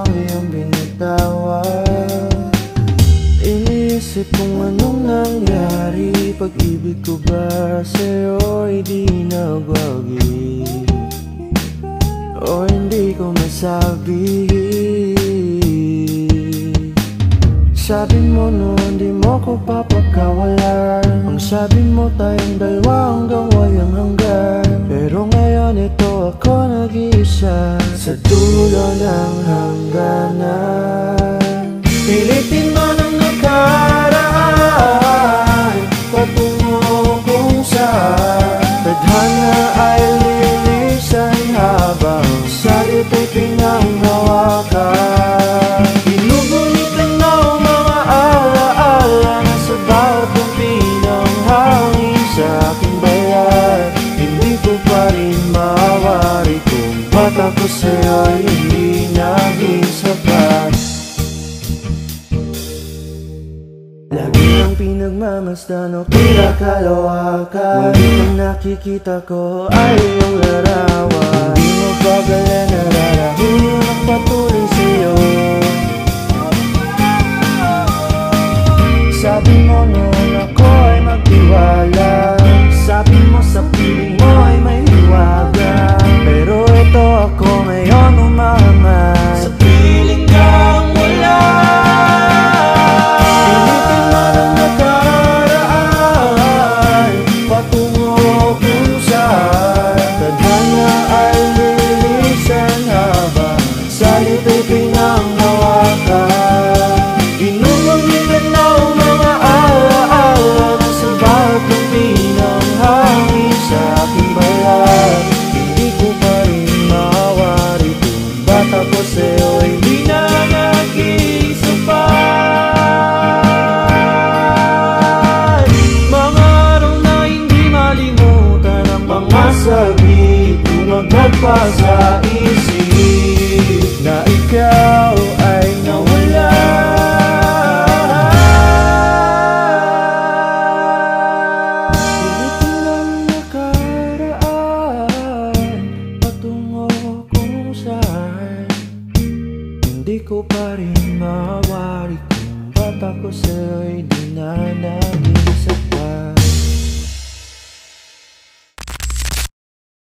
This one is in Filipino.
ang iyong binitawan. Iniisip kung anong nangyari, pag-ibig ko ba sa'yo'y di nagwagi, o hindi ko masabi. Sabi mo noon di mo ko papagkawalan, ang sabi mo tayong dalawa hanggang walang hanggan. Pero ngayon ito ako nag-iisa sa dulo ng hangganan. Pilitin man ang nakaraan, patungo kung saan tadhana ay lilisan habang salit ay pinanghawakan. Ginugunit lang ang mga alaala na sa bawat bumpi ng hangin sa aking bayan. Hindi ko pa rin mawari kung ba't ako sa'yo'y hindi naging sapat. Lagi ang pinagmamasdan o pinakalawakan, ngunit ang nakikita ko ay iyong larawan. Di mo bagalan nararahing magpatuloy sa'yo. Sabi mo noon ako ay magtiwala, sabi mo sa piling mo ay may hiwaga. Pero ito ako ngayon umahangat sa piling kang wala. Saglit umagpa sa isip na ikaw ay nawala. Pilitin ang nakaraan, patungo kung saan hindi ko pa rin mawari kung ba't ako sa'yo'y di na naging